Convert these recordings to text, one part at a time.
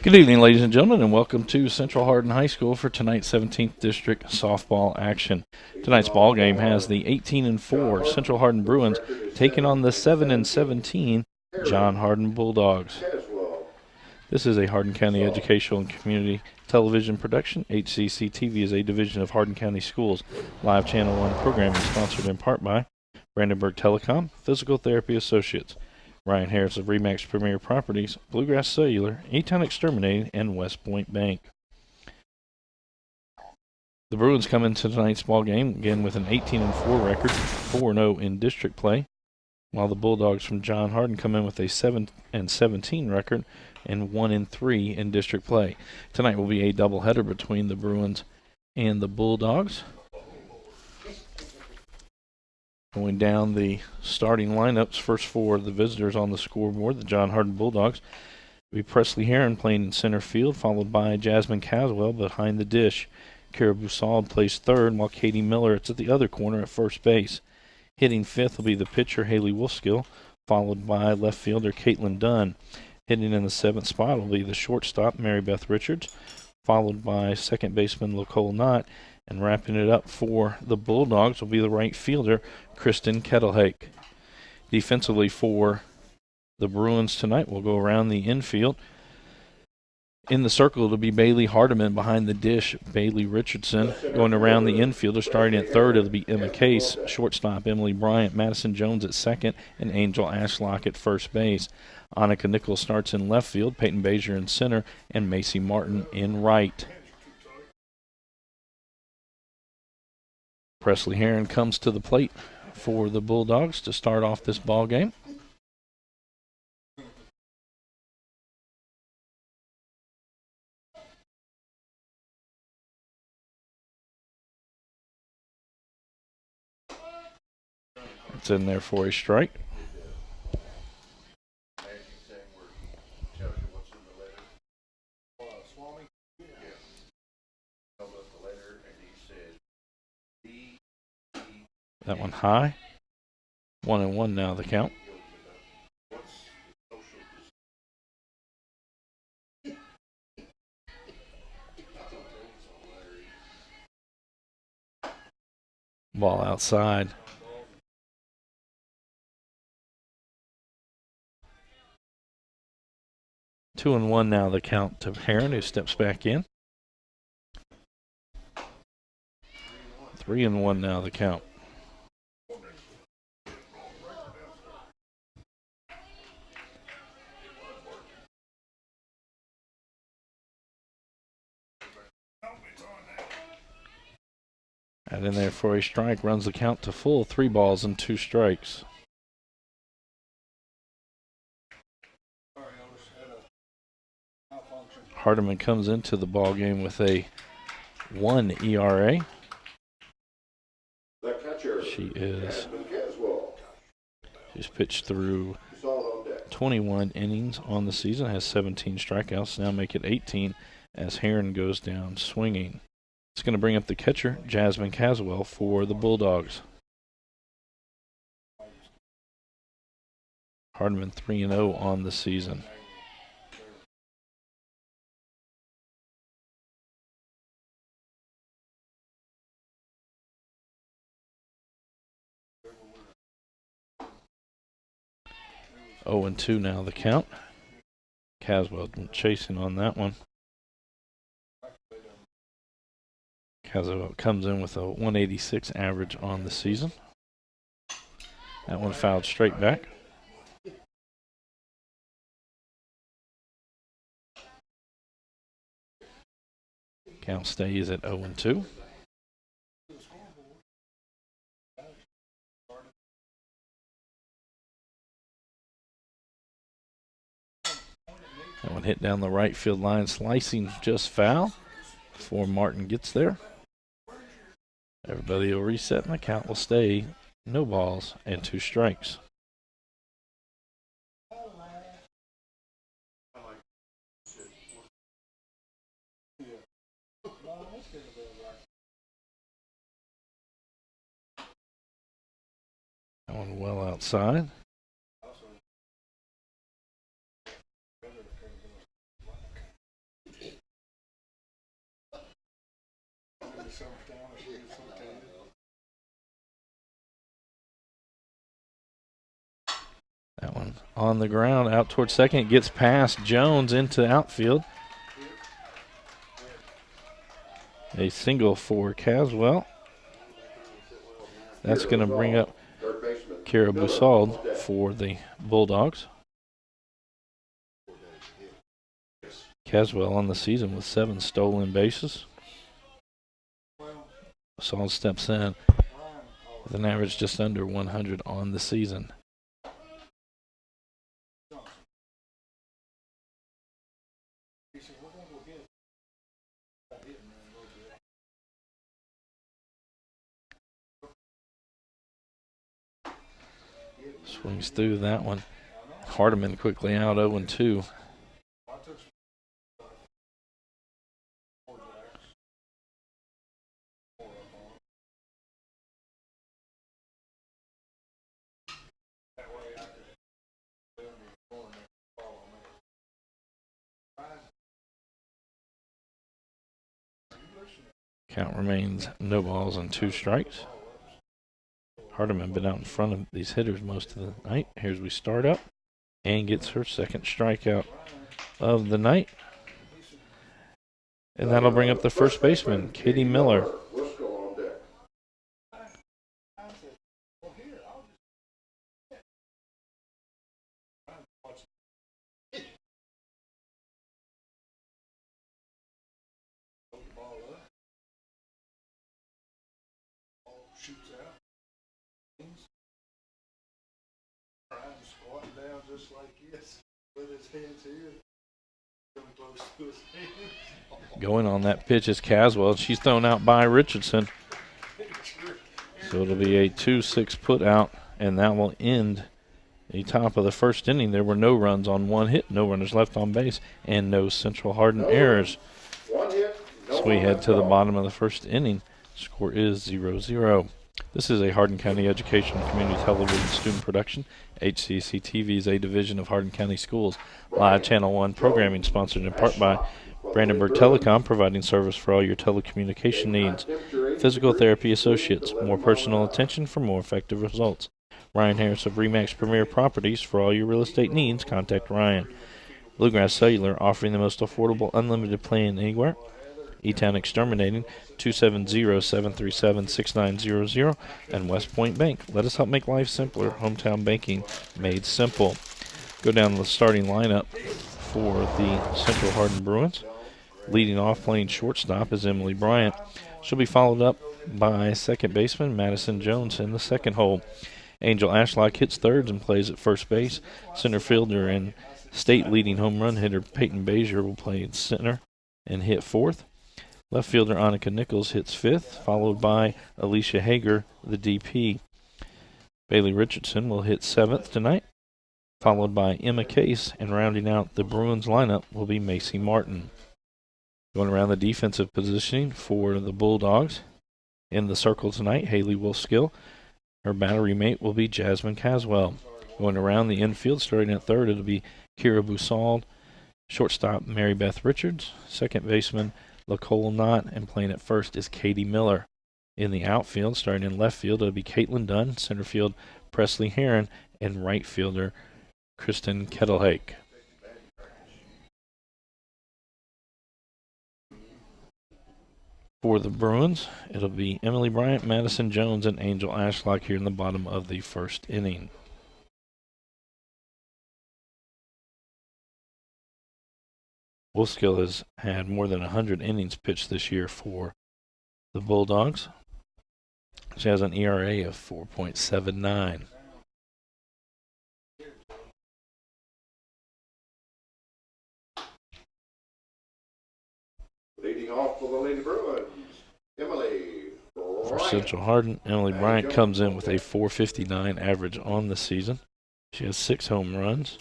Good evening, ladies and gentlemen, and welcome to Central Hardin High School for tonight's 17th District softball action. Tonight's ball game has the 18-4 Central Hardin Bruins taking on the 7-17 John Hardin Bulldogs. This is a Hardin County Educational and Community Television production. HCEC-TV is a division of Hardin County Schools. Live Channel 1 programming sponsored in part by Brandenburg Telecom, Physical Therapy Associates, Ryan Harris of Remax Premier Properties, Bluegrass Cellular, A-Town Exterminating, and West Point Bank. The Bruins come into tonight's ball game again with an 18-4 record, 4-0 in district play, while the Bulldogs from John Hardin come in with a 7-17 record and 1-3 in district play. Tonight will be a doubleheader between the Bruins and the Bulldogs. Going down the starting lineups, first for the visitors on the scoreboard, the John Hardin Bulldogs, will be Presley Heron playing in center field, followed by Jasmine Caswell behind the dish. Kara Boussaud plays third, while Katie Miller is at the other corner at first base. Hitting fifth will be the pitcher, Haley Wolfskill, followed by left fielder Caitlin Dunn. Hitting in the seventh spot will be the shortstop, Mary Beth Richards, followed by second baseman, Nicole Knott. And wrapping it up for the Bulldogs will be the right fielder, Kristen Kettlehake. Defensively for the Bruins tonight, we'll go around the infield. In the circle, it'll be Bailey Hardiman behind the dish, Bailey Richardson. Going around the infielder, starting at third, it'll be Emma Case, shortstop, Emily Bryant, Madison Jones at second, and Angel Ashlock at first base. Annika Nichols starts in left field, Peyton Bazier in center, and Macy Martin in right. Presley Heron comes to the plate for the Bulldogs to start off this ball game. It's in there for a strike. That one high. 1-1 now the count. Ball outside. Two and one now the count to Heron, who steps back in. 3-1 now the count. And in there for a strike, runs the count to full, 3 balls and 2 strikes. Hardiman comes into the ball game with a 1 ERA. She's pitched through 21 innings on the season, has 17 strikeouts, now make it 18 as Heron goes down swinging. It's going to bring up the catcher, Jasmine Caswell, for the Bulldogs. Hardiman 3-0 on the season. 0-2 now the count. Caswell chasing on that one. Caswell comes in with a 186 average on the season. That one fouled straight back. Count stays at 0-2. That one hit down the right field line, slicing just foul before Martin gets there. Everybody will reset and the count will stay no balls and 2 strikes. That one well outside. That one on the ground, out towards second, gets past Jones into outfield. A single for Caswell. That's going to bring up Kira Busald for the Bulldogs. Caswell on the season with 7 stolen bases. Busald steps in with an average just under 100 on the season. Swings through that one. Hardin quickly out 0-2. Count remains no balls and 2 strikes. Hardin been out in front of these hitters most of the night. Here's we start up and gets her second strikeout of the night. And that'll bring up the first baseman, Katie Miller. Going on that pitch is Caswell. She's thrown out by Richardson. So it'll be a 2-6 put out, and that will end the top of the first inning. There were no runs on 1 hit, no runners left on base, and no Central Hardin errors. So we head to the bottom of the first inning. Score is 0-0. This is a Hardin County Educational Community Television student production. HCEC-TV is a division of Hardin County Schools. Live Channel 1 programming sponsored in part by Brandenburg Telecom, providing service for all your telecommunication needs. Physical Therapy Associates, more personal attention for more effective results. Ryan Harris of Remax Premier Properties, for all your real estate needs, contact Ryan. Bluegrass Cellular, offering the most affordable unlimited plan anywhere. E-Town Exterminating, 270-737-6900, and West Point Bank. Let us help make life simpler. Hometown banking made simple. Go down to the starting lineup for the Central Hardin Bruins. Leading off playing shortstop is Emily Bryant. She'll be followed up by second baseman Madison Jones in the second hole. Angel Ashlock hits thirds and plays at first base. Center fielder and state leading home run hitter Peyton Bazier will play in center and hit fourth. Left fielder Annika Nichols hits fifth, followed by Alicia Hager, the DP. Bailey Richardson will hit seventh tonight, followed by Emma Case, and rounding out the Bruins lineup will be Macy Martin. Going around the defensive positioning for the Bulldogs. In the circle tonight, Haley Wolfskill. Her battery mate will be Jasmine Caswell. Going around the infield, starting at third, it'll be Kira Busald. Shortstop, Mary Beth Richards. Second baseman, LaCole Knott, and playing at first is Katie Miller. In the outfield, starting in left field, it'll be Caitlin Dunn. Center field, Presley Heron, and right fielder, Kristen Kettlehake. For the Bruins, it'll be Emily Bryant, Madison Jones, and Angel Ashlock here in the bottom of the first inning. Wolfskill has had more than 100 innings pitched this year for the Bulldogs. She has an ERA of 4.79. Leading off for the Lady Bruins, Emily Bryant. For Central Hardin, Emily Bryant comes in with a 4.59 average on the season. She has 6 home runs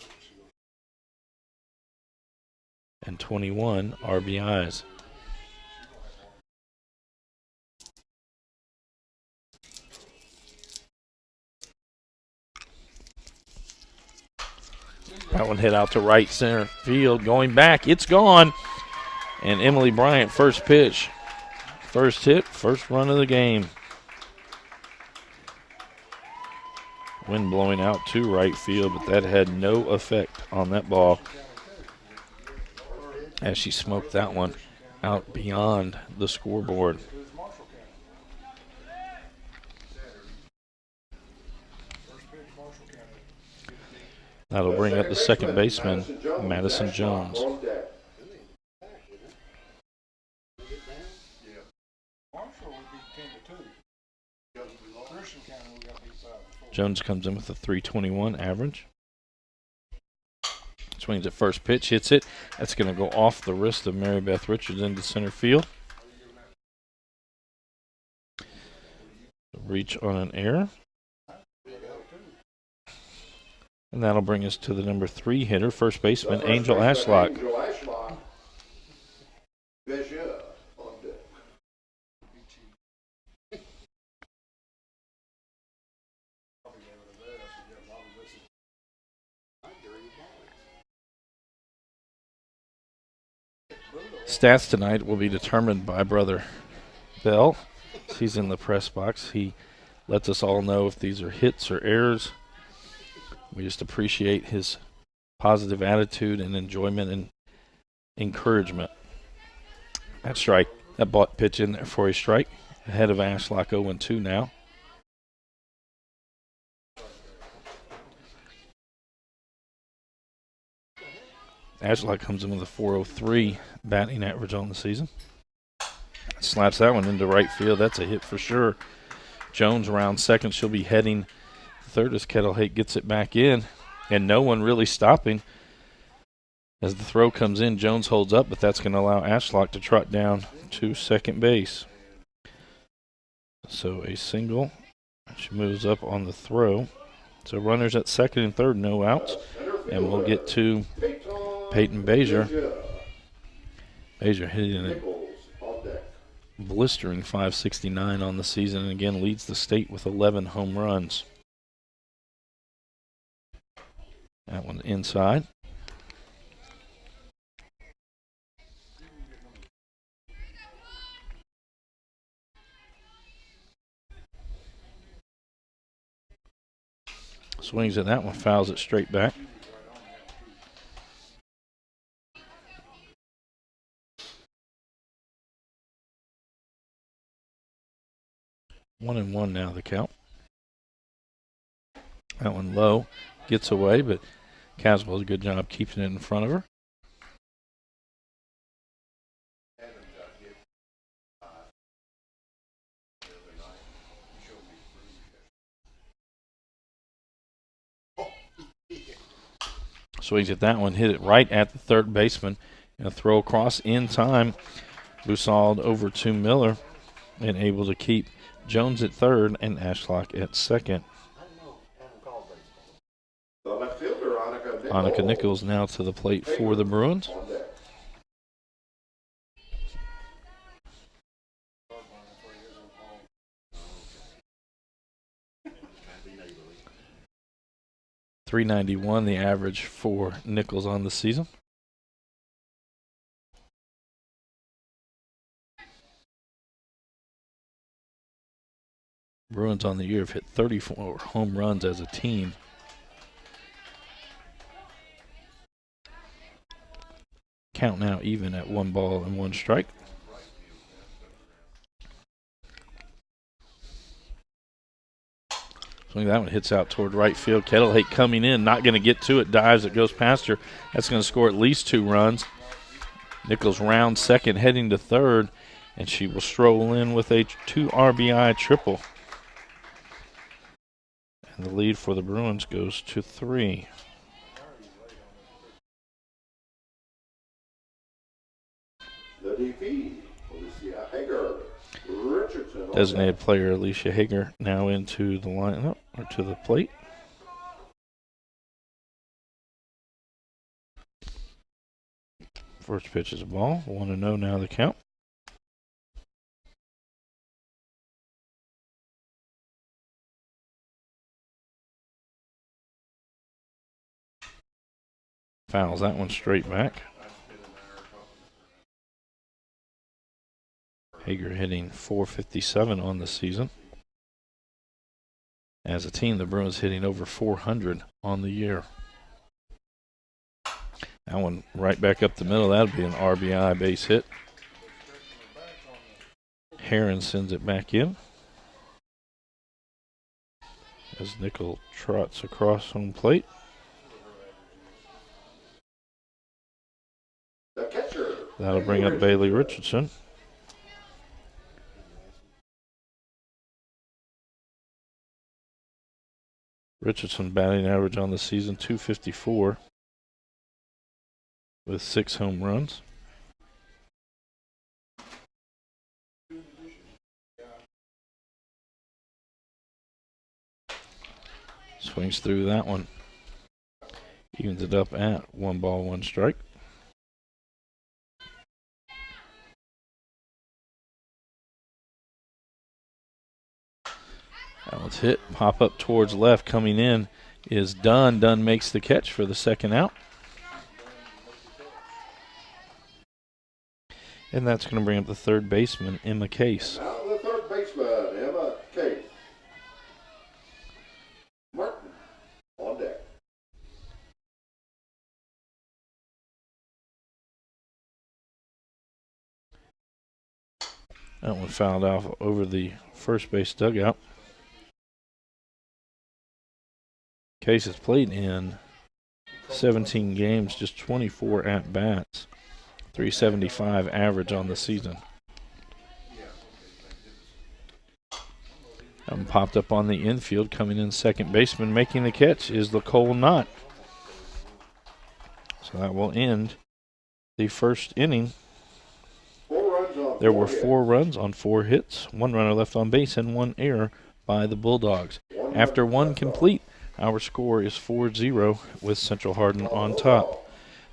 and 21 RBIs. That one hit out to right center field. Going back, it's gone. And Emily Bryant, first pitch First hit, first run of the game. Wind blowing out to right field, but that had no effect on that ball as she smoked that one out beyond the scoreboard. That'll bring up the second baseman, Madison Jones. Jones comes in with a .321 average. Swings at first pitch, hits it. That's going to go off the wrist of Mary Beth Richards into center field. Reach on an error. And that'll bring us to the number 3 hitter, first baseman, Angel Ashlock. Stats tonight will be determined by Brother Bell. He's in the press box. He lets us all know if these are hits or errors. We just appreciate his positive attitude and enjoyment and encouragement. That strike, that bought pitch in there for a strike. Ahead of Ashlock 0-2 now. Ashlock comes in with a .403 batting average on the season. Slaps that one into right field. That's a hit for sure. Jones around second. She'll be heading third as Kettle Hake gets it back in. And no one really stopping. As the throw comes in, Jones holds up, but that's going to allow Ashlock to trot down to second base. So a single. She moves up on the throw. So runners at second and third, no outs. And we'll get to Peyton Bazier. Bazier hitting a blistering .569 on the season and again leads the state with 11 home runs. That one inside. Swings at that one, fouls it straight back. One and one now, the count. That one low, gets away, but Caswell does a good job keeping it in front of her. Swings at that one, hit it right at the third baseman. And a throw across in time. Busald over to Miller and able to keep Jones at third and Ashlock at second. Annika Nichols now to the plate for the Bruins. .391 the average for Nichols on the season. Bruins on the year have hit 34 home runs as a team. Count now even at 1 ball and 1 strike. Swing that one hits out toward right field. Kettle Hake coming in, not going to get to it. Dives, it goes past her. That's going to score at least 2 runs. Nichols round second, heading to third, and she will stroll in with a 2 RBI triple. And the lead for the Bruins goes to 3. The DP, Alicia Hager. Richardson. Designated player Alicia Hager now into the lineup or to the plate. First pitch is a ball. 1-0 now the count. Fouls that one straight back. Hager hitting .457 on the season. As a team, the Bruins hitting over .400 on the year. That one right back up the middle. That'll be an RBI base hit. Heron sends it back in as Nickel trots across home plate. The catcher. That'll bring up Bailey Richardson. Richardson batting average on the season .254 with 6 home runs. Swings through that one. Evens it up at 1 ball, 1 strike. That one's hit. Pop up towards left. Coming in is Dunn. Dunn makes the catch for the second out. And that's going to bring up the third baseman, Emma Case. Now the third baseman, Emma Case. Martin on deck. That one fouled off over the first base dugout. Case has played in 17 games, just 24 at-bats, .375 average on the season. Popped up on the infield, coming in second baseman, making the catch is Nicole Knott. So that will end the first inning. There were 4 runs on 4 hits, 1 runner left on base, and 1 error by the Bulldogs. After 1 complete, our score is 4-0 with Central Hardin on top.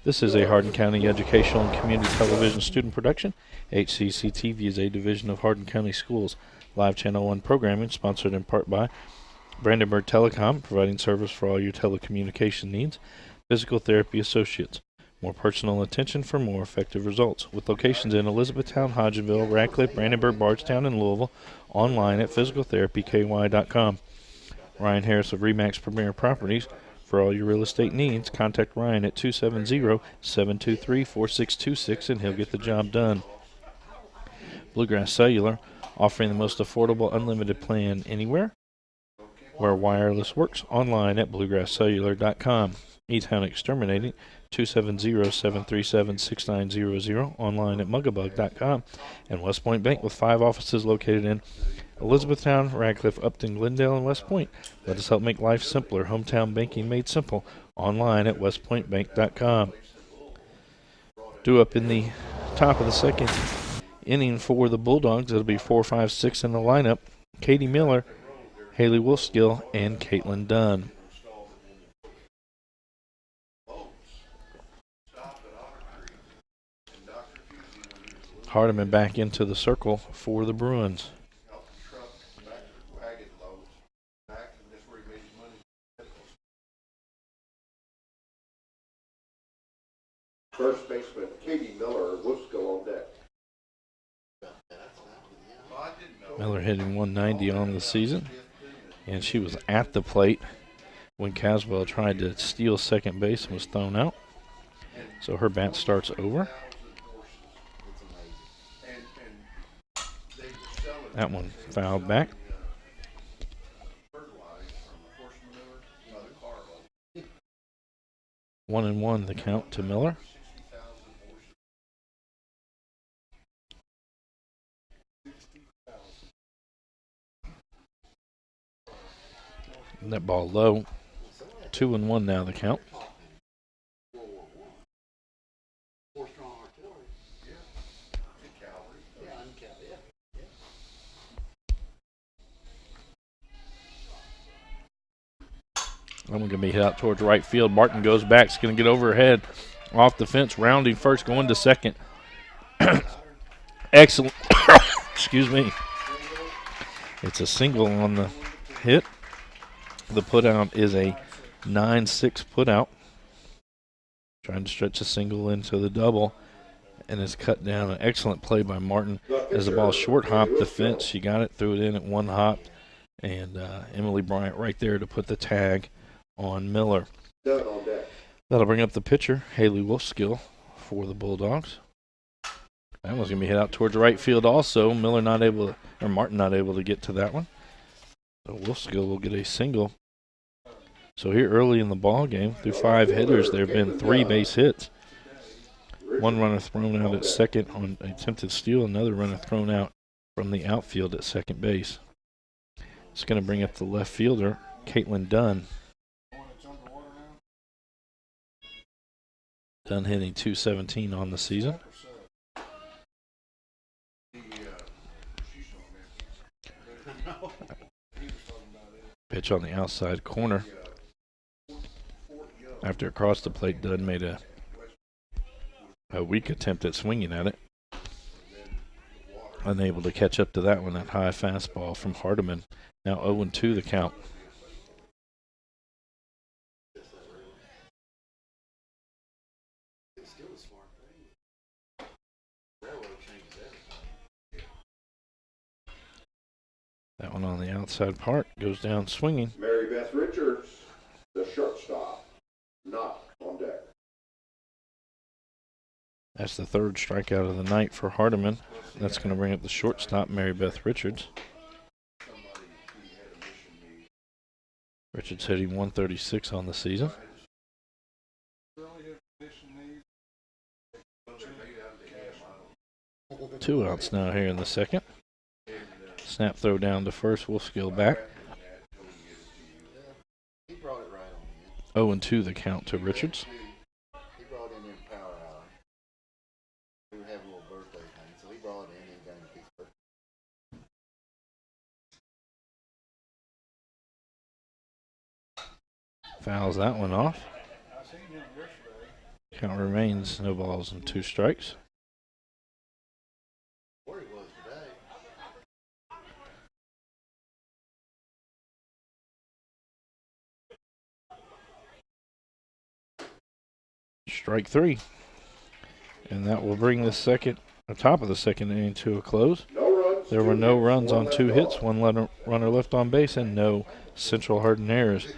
This is a Hardin County Educational and Community Television student production. HCEC-TV is a division of Hardin County Schools. Live Channel 1 programming sponsored in part by Brandenburg Telecom, providing service for all your telecommunication needs. Physical Therapy Associates. More personal attention for more effective results. With locations in Elizabethtown, Hodgenville, Radcliffe, Brandenburg, Bardstown, and Louisville. Online at physicaltherapyky.com. Ryan Harris of Remax Premier Properties. For all your real estate needs, contact Ryan at 270-723-4626 and he'll get the job done. Bluegrass Cellular, offering the most affordable unlimited plan anywhere where wireless works. Online at bluegrasscellular.com. E-Town Exterminating, 270-737-6900. Online at mugabug.com. And West Point Bank with 5 offices located in Elizabethtown, Radcliffe, Upton, Glendale, and West Point. Let us help make life simpler. Hometown banking made simple. Online at westpointbank.com. Due up in the top of the second inning for the Bulldogs. It'll be 4, 5, 6 in the lineup. Katie Miller, Haley Wolfskill, and Caitlin Dunn. Hardiman back into the circle for the Bruins. First baseman Katie Miller, Wolfskill on deck. Miller hitting 190 on the season, and she was at the plate when Caswell tried to steal second base and was thrown out. So her bat starts over. That one fouled back. 1-1 the count to Miller. And that ball low. 2-1 now the count. I'm going to be hit out towards right field. Martin goes back. It's going to get over her head. Off the fence. Rounding first. Going to second. Excellent. Excuse me. It's a single on the hit. The putout is a 9-6 putout. Trying to stretch a single into the double. and is cut down. An excellent play by Martin as the ball short hopped the fence. She got it, threw it in at one hop, and Emily Bryant right there to put the tag on Miller. That'll bring up the pitcher, Haley Wolfskill, for the Bulldogs. That one's going to be hit out towards right field also. Martin not able to get to that one. So Wolfskill will get a single. So here early in the ball game, through 5 hitters, there have been 3 base hits. One runner thrown out at second on attempted steal, another runner thrown out from the outfield at second base. It's going to bring up the left fielder, Caitlin Dunn. Dunn hitting .217 on the season. Pitch on the outside corner. After it crossed the plate, Dunn made a weak attempt at swinging at it. Unable to catch up to that one. That high fastball from Hardin. Now 0-2 the count. That one on the outside part goes down swinging. Mary Beth Richards, the shortstop, not on deck. That's the 3rd strikeout of the night for Hardin. That's going to bring up the shortstop, Mary Beth Richards. Richards hitting .136 on the season. 2 outs now here in the second. Snap throw down to first. Wolfskill back. 0-2 the count to Richards. He brought in power hour. We were having a little birthday thing, so he brought it in and got him a piece of birthday. Fouls that one off. Count remains no balls and 2 strikes. Where he was today. Strike 3. And that will bring the top of the second inning to a close. There were no runs on 2 hits, 1 runner left on base, and no Central Hardin errors.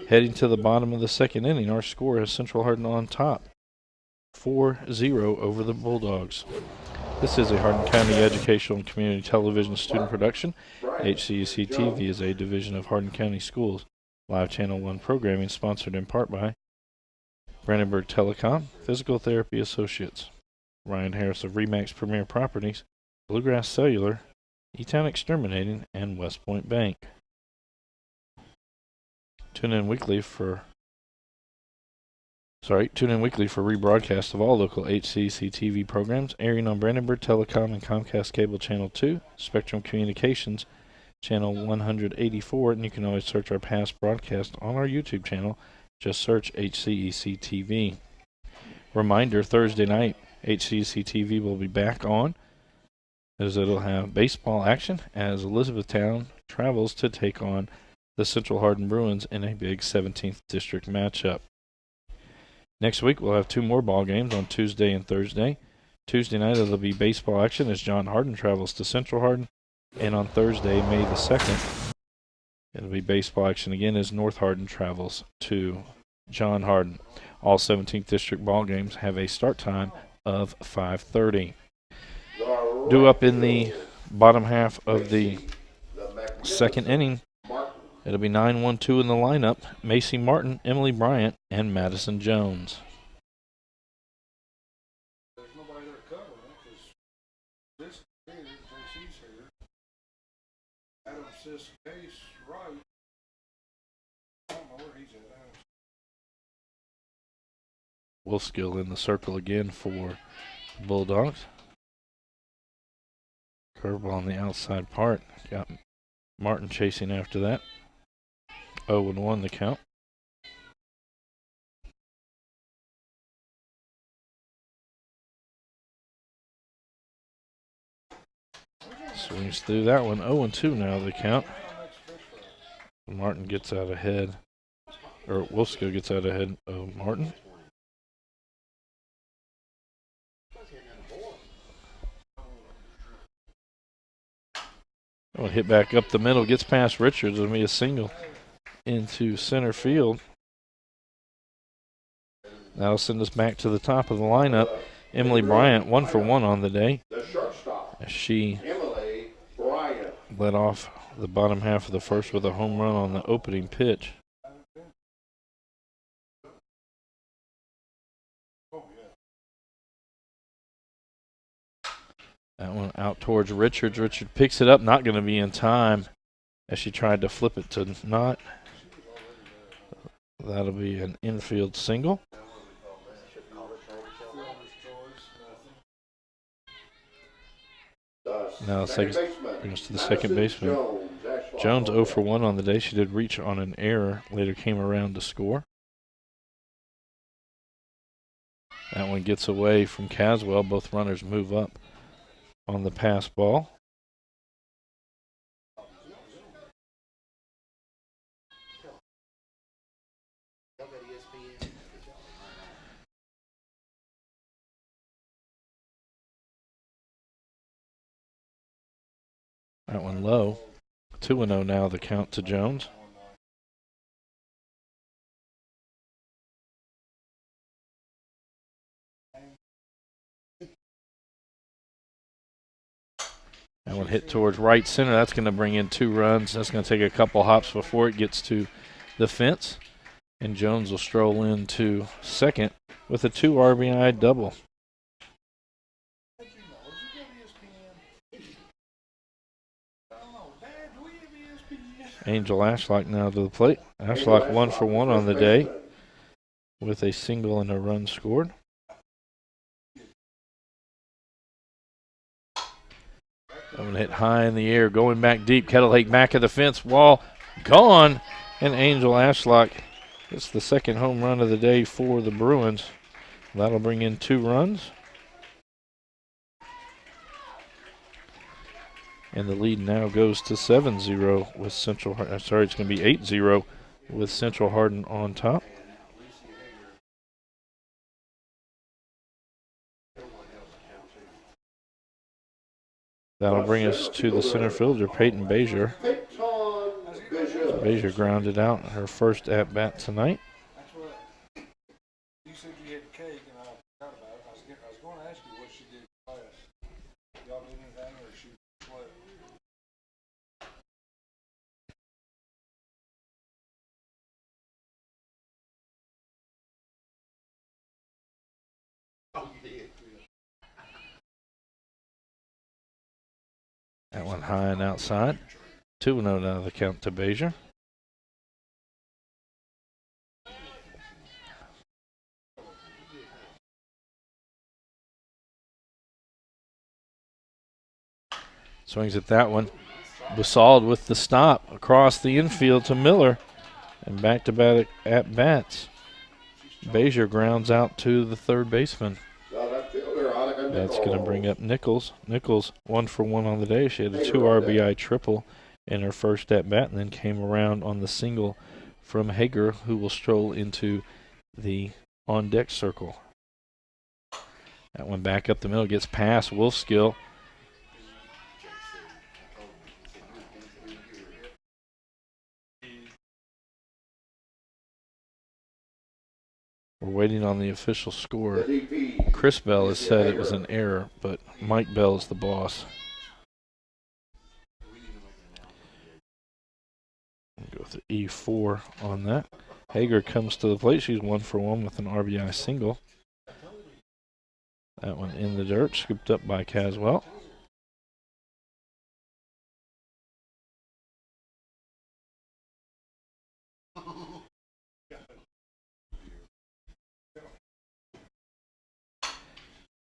Heading to the bottom of the second inning, our score has Central Hardin on top, 4-0 over the Bulldogs. This is a Hardin County Educational and Community Television student production. HCEC-TV is a division of Hardin County Schools. Live Channel 1 programming sponsored in part by Brandenburg Telecom, Physical Therapy Associates, Ryan Harris of Remax Premier Properties, Bluegrass Cellular, E-Town Exterminating, and West Point Bank. Tune in weekly for rebroadcast of all local HCEC-TV programs airing on Brandenburg Telecom and Comcast Cable Channel 2, Spectrum Communications Channel 184, and you can always search our past broadcast on our YouTube channel. Just search HCEC-TV. Reminder, Thursday night, HCEC-TV will be back on as it'll have baseball action as Elizabethtown travels to take on the Central Hardin Bruins in a big 17th District matchup. Next week, we'll have 2 more ball games on Tuesday and Thursday. Tuesday night, it'll be baseball action as John Hardin travels to Central Hardin. And on Thursday, May the 2nd, it'll be baseball action again as North Hardin travels to John Hardin. All 17th District ball games have a start time of 5:30. Due up in the bottom half of the second inning, it'll be 9-1-2 in the lineup. Macy Martin, Emily Bryant, and Madison Jones. There's nobody there covering it because this is here, JC's here. Adam says case right. I don't know where he's at. Wolfskill in the circle again for the Bulldogs. Curveball on the outside part. Got Martin chasing after that. 0-1 the count. Swings through that one. 0-2 now the count. Martin gets out ahead. Or Wolfskill gets out ahead of Martin. Well, hit back up the middle, gets past Richards. It'll be a single into center field. That'll send us back to the top of the lineup. Emily Bryant, 1 for 1 on the day. The shortstop, As she Emily Bryant. led off the bottom half of the first with a home run on the opening pitch. Oh, yeah. That one out towards Richards. Richard picks it up, not going to be in time as she tried to flip it to not. That'll be an infield single. Now Second second baseman, brings us to the second baseman. Jones, Jones 0 for 1 on the day. She did reach on an error, later came around to score. That one gets away from Caswell. Both runners move up on the pass ball. That one low. 2-0 now, the count to Jones. That one hit towards right center. That's going to bring in 2 runs. That's going to take a couple hops before it gets to the fence. And Jones will stroll into second with a 2 RBI double. Angel Ashlock now to the plate. Ashlock 1 for 1 on the day with a single and a run scored. That one hit high in the air, going back deep. Kettle Lake back of the fence wall, gone. And Angel Ashlock gets the second home run of the day for the Bruins. That'll bring in 2 runs. And the lead now goes to 7-0 with Central. Sorry, it's going to be 8-0 with Central Hardin on top. That'll bring us to the center fielder, Peyton Bazier. Bazier grounded out her first at bat tonight. That's what you said you had cake, and I forgot about it. I was going to ask you what she did last. Y'all did anything, or she slept? That one high and outside. 2-0 now the count to Bazier. Swings at that one. Basald with the stop across the infield to Miller. And back-to-back at-bats. Bazier grounds out to the third baseman. That's going to bring up Nichols. Nichols 1 for 1 on the day. She had a 2 RBI triple in her first at-bat and then came around on the single from Hager, who will stroll into the on-deck circle. That one back up the middle, gets past Wolfskill. We're waiting on the official score. Chris Bell has said it was an error, but Mike Bell is the boss. Go with the E4 on that. Hager comes to the plate. She's 1 for 1 with an RBI single. That one in the dirt, scooped up by Caswell.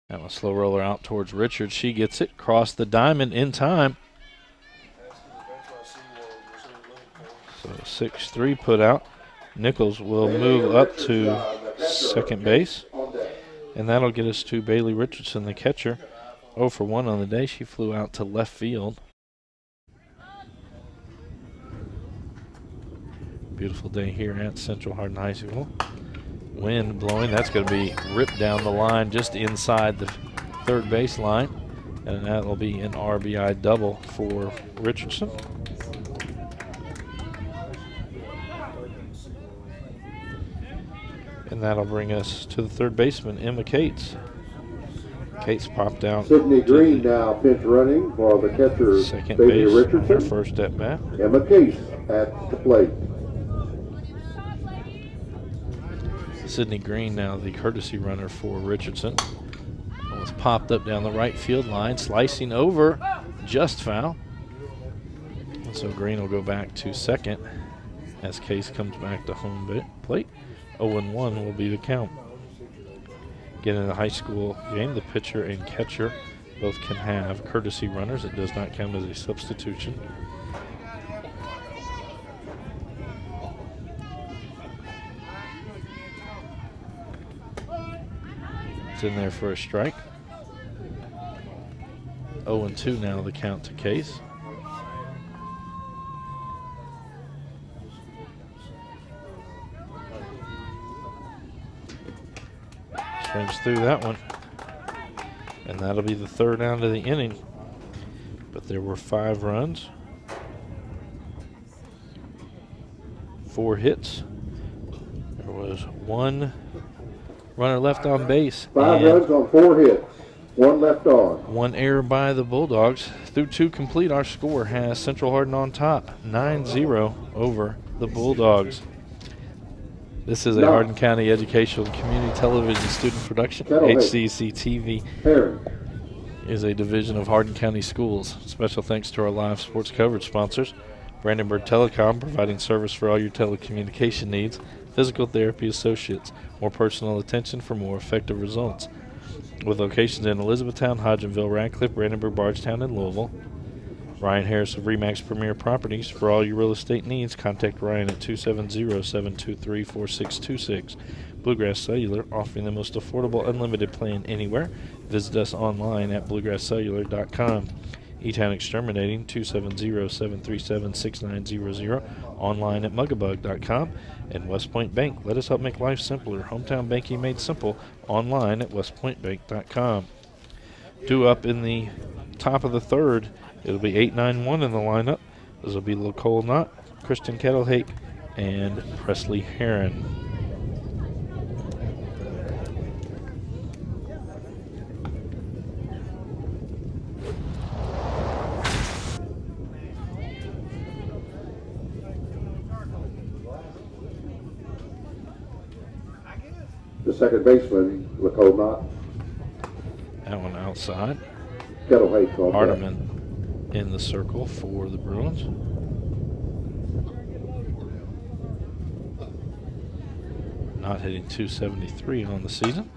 That one slow roller out towards Richards. She gets it, cross the diamond in time. So 6-3 put out. Nichols will move up to second base. And that'll get us to Bailey Richardson, the catcher. 0 for 1 on the day. She flew out to left field. Beautiful day here at Central Hardin High School. Wind blowing. That's going to be ripped down the line just inside the third base line. And that'll be an RBI double for Richardson. And that'll bring us to the third baseman, Emma Cates. Cates popped out Sydney to Green the now pinch running for the catcher, second Baby base on her Richardson. first at bat. Emma Case at the plate. Sydney Green now the courtesy runner for Richardson. Was popped up down the right field line, slicing over, just foul. And so Green will go back to second as Case comes back to home plate. 0-1 will be the count. Again, in the high school game, the pitcher and catcher both can have courtesy runners. It does not count as a substitution. It's in there for a strike. 0-2 now the count to Case. Swings through that one. And that'll be the third out of the inning. But there were 5 runs, 4 hits. There was 1 runner left on base. 5 runs on 4 hits. 1 left on. 1 error by the Bulldogs. Through 2 complete, our score has Central Hardin on top, 9-0 over the Bulldogs. This is a Hardin County Educational and Community Television student production. HCEC-TV is a division of Hardin County Schools. Special thanks to our live sports coverage sponsors. Brandenburg Telecom, providing service for all your telecommunication needs. Physical Therapy Associates, more personal attention for more effective results. With locations in Elizabethtown, Hodgenville, Radcliffe, Brandenburg, Bardstown, and Louisville. Ryan Harris of Remax Premier Properties. For all your real estate needs, contact Ryan at 270-723-4626. Bluegrass Cellular, offering the most affordable unlimited plan anywhere. Visit us online at bluegrasscellular.com. E-Town Exterminating, 270-737-6900, online at mugabug.com. And West Point Bank, let us help make life simpler. Hometown banking made simple, online at westpointbank.com. 2 up in the top of the third. It'll be 8-9-1 in the lineup. This will be Nicole Knott, Kristen Kettlehake, and Presley Heron. The second baseman, Nicole Knott. That one outside. Kettlehake on Hardiman in the circle for the Bruins. Not hitting 273 on the season.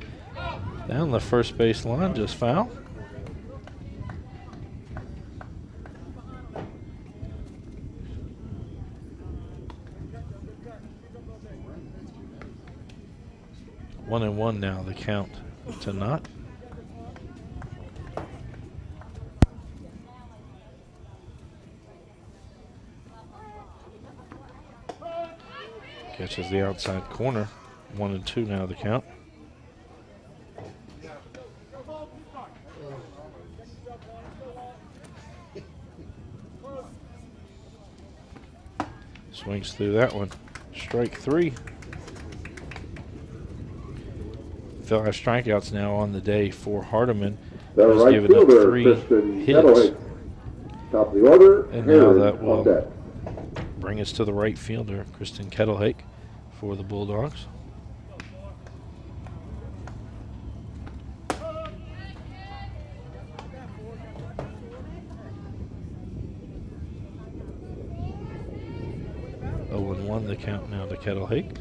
Down the first base line, just foul. One and one now, the count to Knott. Catches the outside corner. 1-2 now the count. Swings through that one. Strike 3. 5 strikeouts now on the day for Hardiman. The He's right given up fielder, 3 Kristen hits. Kettlehake. Top of the order, And now Heron that will on deck. bring us to the right fielder, Kristen Kettlehake, for the Bulldogs. Oh, and 1 the count now to Kettlehake.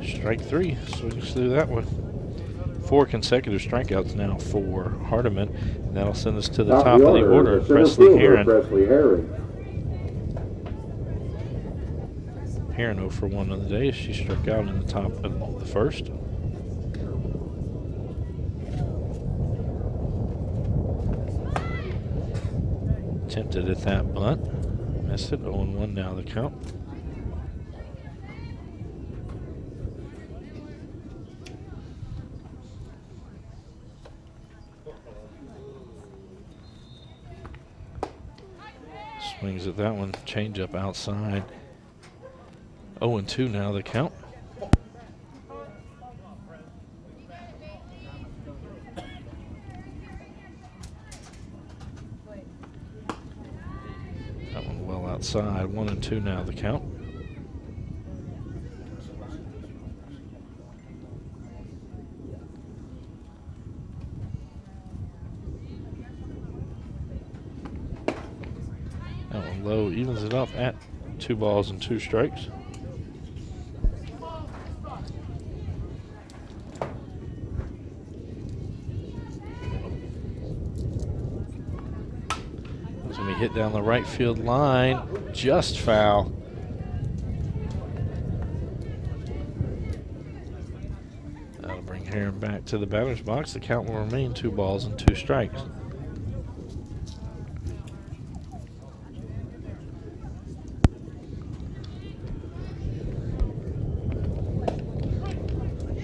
Strike 3, swings through that one. 4 consecutive strikeouts now for Hardiman. And that'll send us to the top of the order. Presley Heron. Presley Heron. Heron 0 for 1 on the day as she struck out in the top of the first. Attempted at that bunt. Missed it. 0-1 now the count. Swings at that one. Change up outside. 0-2 now the count. That one well outside. 1-2 now the count. That one low, evens it up at 2 balls and 2 strikes. It's going to be hit down the right field line, just foul. That'll bring Heron back to the batter's box. The count will remain 2 balls and 2 strikes.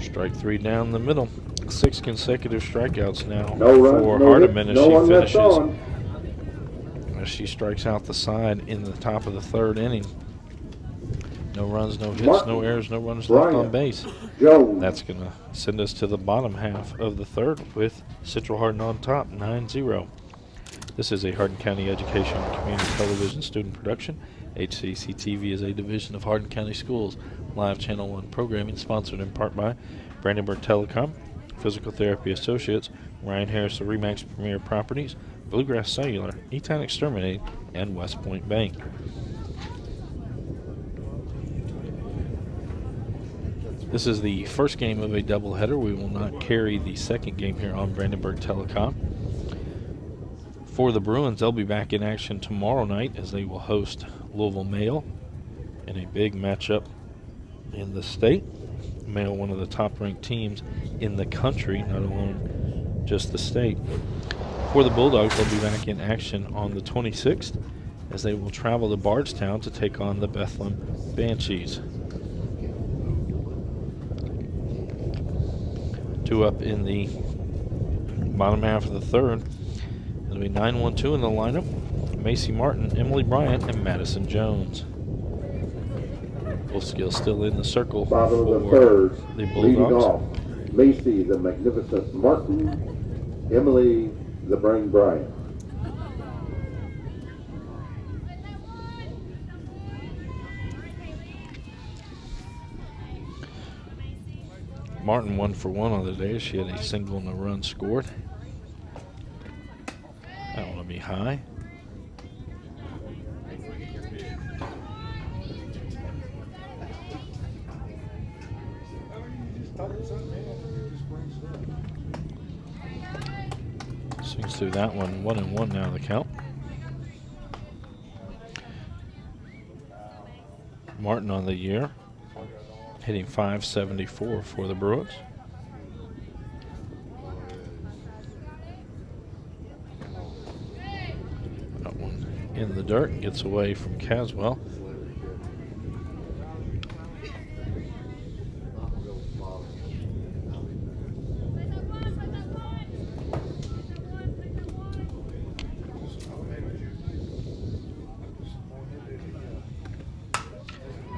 Strike 3 down the middle. 6 consecutive strikeouts now for Hardin as she finishes. As she strikes out the side in the top of the 3rd inning. No runs, no hits, no errors, no runners left on base. That's going to send us to the bottom half of the 3rd with Central Hardin on top, 9-0. This is a Hardin County Education and Community Television student production. HCEC-TV is a division of Hardin County Schools. Live Channel 1 programming sponsored in part by Brandenburg Telecom, Physical Therapy Associates, Ryan Harris of Remax Premier Properties, Bluegrass Cellular, E-Town Exterminating, and West Point Bank. This is the first game of a doubleheader. We will not carry the second game here on Brandenburg Telecom. For the Bruins, they'll be back in action tomorrow night as they will host Louisville Mail in a big matchup in the state. Mail, one of the top-ranked teams in the country, not alone just the state. For the Bulldogs, they'll be back in action on the 26th as they will travel to Bardstown to take on the Bethlehem Banshees. 2 up in the bottom half of the 3rd. It'll be 9-1-2 in the lineup. Macy Martin, Emily Bryant, and Madison Jones. Wolfskill still in the circle Bottom of the for 3rd, the leading Bulldogs. off, Macy the Magnificent Martin, Emily the Brain Bryant. Martin 1 for 1 on the day. She had a single and a run scored. That one will be high. Swings through that one. 1-1 now the count. Martin on the year, hitting .574 for the Bruins. That one in the dirt and gets away from Caswell.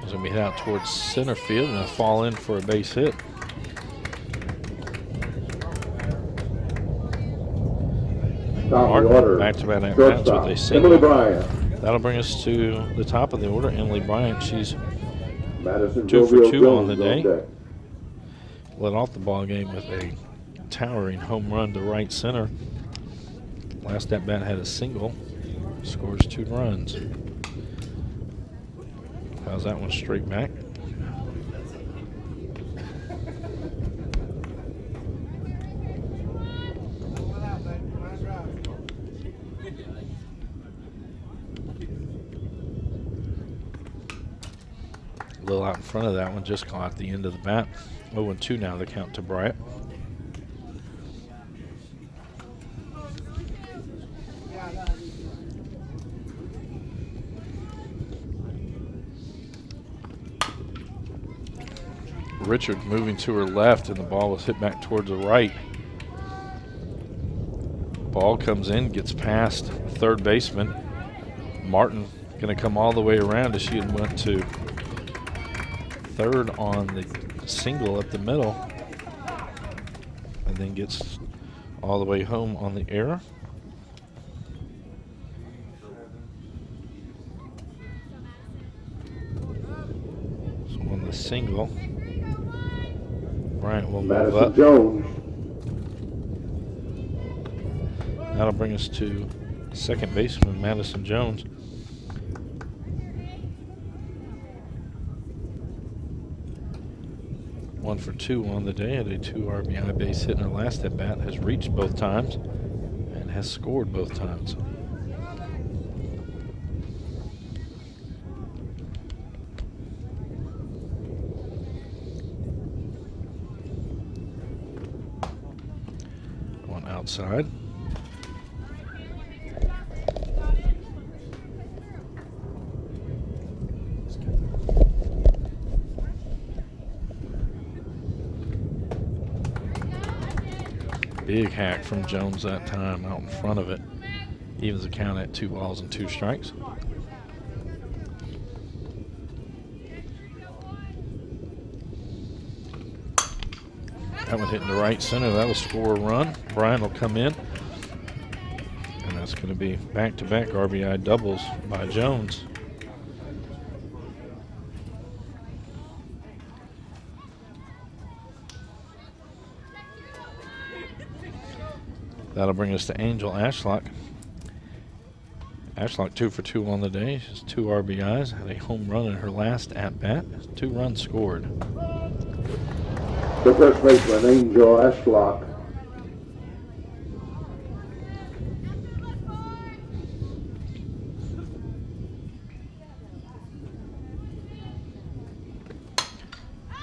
It's going to be hit out towards center field and a fall in for a base hit. Martin, back-to-back at-bats with a single. Emily Bryant. That'll bring us to the top of the order. Emily Bryant, she's Madison 2 for 2 Jones on the day. Led off the ball game with a towering home run to right center. Last at-bat had a single. Scores 2 runs. How's that one straight back? A little out in front of that one, just caught the end of the bat. 0-2 now the count to Bryant. Richard moving to her left, and the ball was hit back towards the right. Ball comes in, gets past third baseman. Martin going to come all the way around as she had went to third on the single up the middle, and then gets all the way home on the error. So on the single, Bryant will move Madison up. Jones. That'll bring us to second baseman Madison Jones. One for two on the day, had a 2 RBI base hit in her last at bat, has reached both times and has scored both times. One outside. Big hack from Jones that time out in front of it. Evens the count at 2 balls and 2 strikes. That one hitting the right center. That will score a run. Bryant will come in. And that's going to be back-to-back RBI doubles by Jones. That'll bring us to Angel Ashlock. Ashlock 2 for 2 on the day. She's 2 RBIs. Had a home run in her last at-bat. 2 runs scored. The first baseman, Angel Ashlock.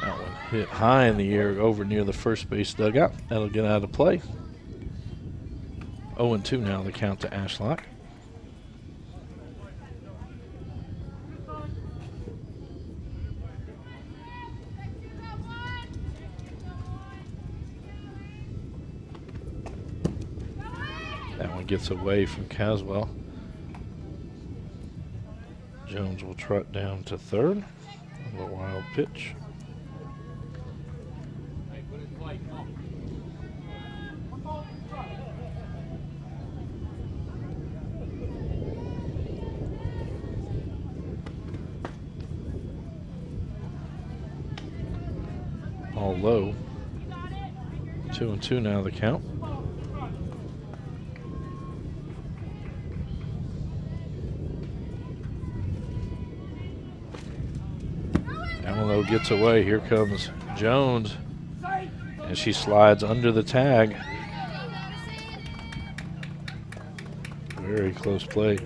That one hit high in the air over near the first base dugout. That'll get out of play. 0-2 now the count to Ashlock. That one gets away from Caswell. Jones will trot down to third. A wild pitch. All low. 2-2 now the count. That one though gets away. Here comes Jones, and she slides under the tag. Very close play.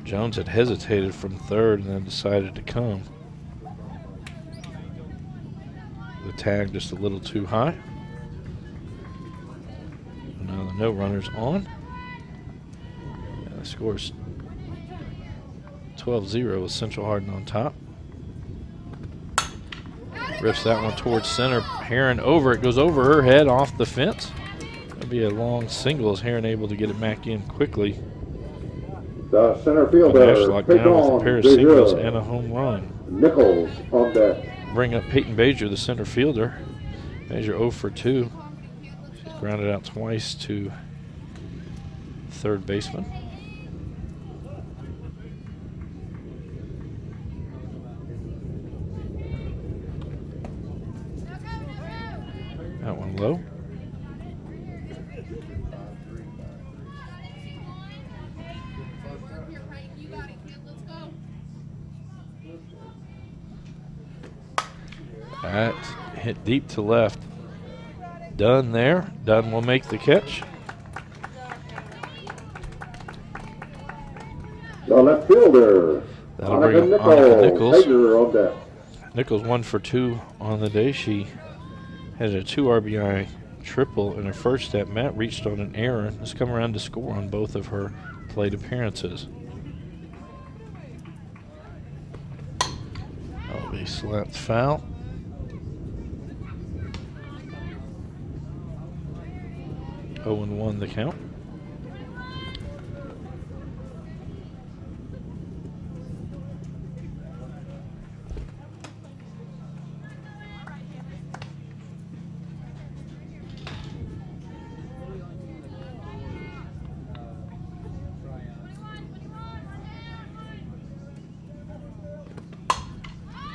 Jones had hesitated from third and then decided to come. The tag just a little too high. Now the no runners on. And the score's 12-0 with Central Hardin on top. Rips that one towards center. Heron over. It goes over her head off the fence. That'll be a long single as Heron able to get it back in quickly. The center fielder, Ashlock down with a pair of singles and a home run. Nichols on deck. Bring up Peyton Bajer, the center fielder. Bajer 0 for 2. She's grounded out twice to third baseman. That one low. That hit deep to left. Dunn there. Dunn will make the catch. The left fielder, That'll bring Monica up Monica Nichols. Nichols. Bajer on deck. Nichols 1 for 2 on the day. She had a 2 RBI triple in her first at bat, reached on an error, and has come around to score on both of her plate appearances. That'll be slapped foul. 0-1 the count.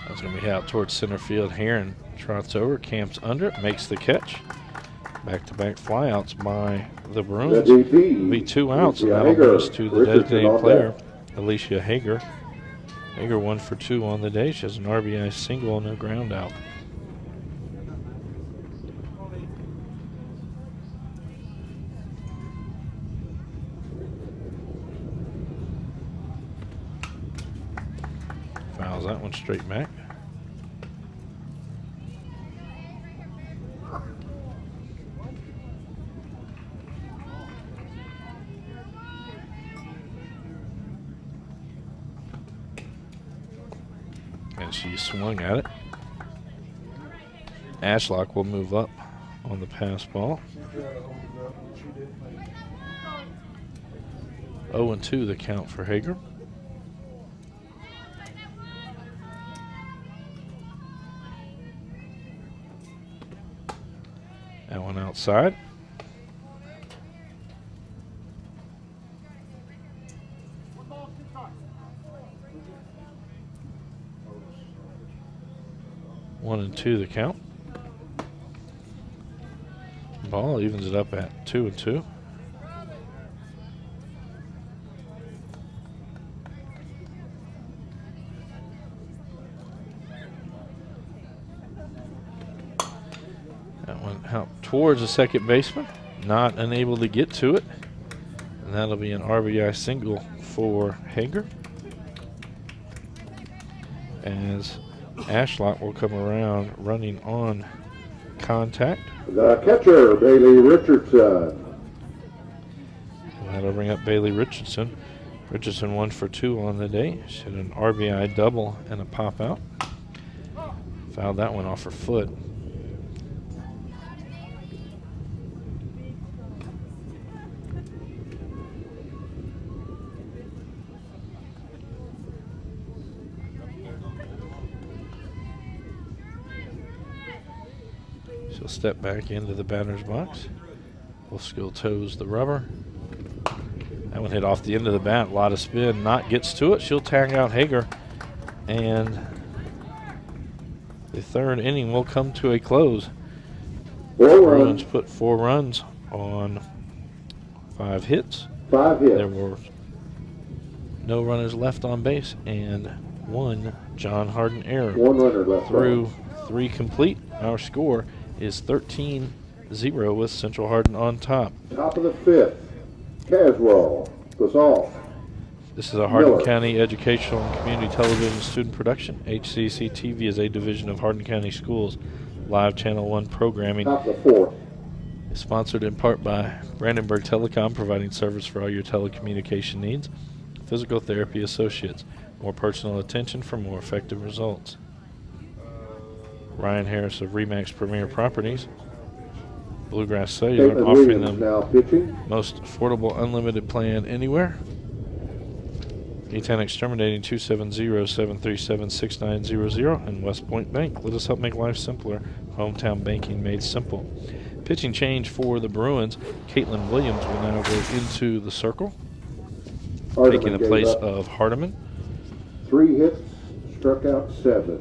That's going to be out towards center field. Heron trots over, camps under it, makes the catch. Back-to-back flyouts by the Bruins. The DP, Will be 2 outs, and Alicia that'll bring Hager. us to the Richardson designated on player, deck. Alicia Hager. Hager 1 for 2 on the day. She has an RBI single and a ground out. Fouls that one straight back. And she swung at it. Ashlock will move up on the pass ball. She tried to hold it up, but she didn't make it. 0-2 the count for Hager. That one outside. One and 2 the count. Ball evens it up at 2-2. That one out towards the second baseman, not unable to get to it, and that'll be an RBI single for Hager. As Ashlock will come around running on contact. The catcher, Bailey Richardson. And that'll bring up Bailey Richardson. Richardson 1 for 2 on the day. She had an RBI double and a pop out. Fouled that one off her foot. She'll step back into the batter's box. Wolfskill toes the rubber. That one hit off the end of the bat. A lot of spin. Knott gets to it. She'll tag out Hager. And the third inning will come to a close. Bruins put 4 runs on 5 hits. 5 hits. There were no runners left on base and 1 John Hardin error. 1 runner left. Through 3 complete, our score is 13-0 with Central Hardin on top. Top of the 5th. Caswell. Basalt. This is a Hardin Miller. County Educational and Community Television student production. HCEC-TV is a division of Hardin County Schools. Live Channel 1 programming Top of the 4th. is sponsored in part by Brandenburg Telecom, providing service for all your telecommunication needs. Physical Therapy Associates. More personal attention for more effective results. Ryan Harris of Remax Premier Properties. Bluegrass Cellular Caitlin offering Williams them now pitching. most affordable unlimited plan anywhere. E10 Exterminating 270-737-6900 and West Point Bank. Let us help make life simpler. Hometown banking made simple. Pitching change for the Bruins. Caitlin Williams will now go into the circle, Hardiman taking the gave place up of Hardiman. 3 hits, struck out 7.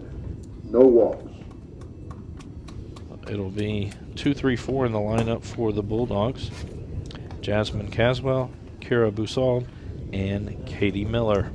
No walks. It'll be 2-3-4 in the lineup for the Bulldogs. Jasmine Caswell, Kira Busald, and Katie Miller.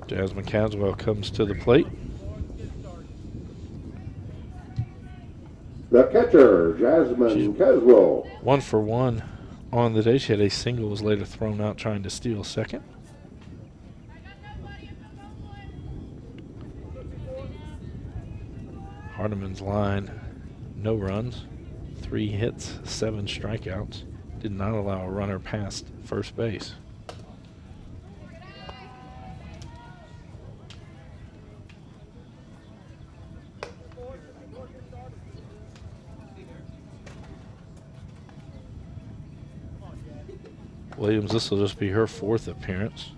Jasmine Caswell comes to the plate. The catcher, Jasmine Caswell. 1 for 1 on the day. She had a single, was later thrown out trying to steal second. Hardiman's line, no runs, 3 hits, 7 strikeouts. Did not allow a runner past first base. Williams, this will just be her 4th appearance.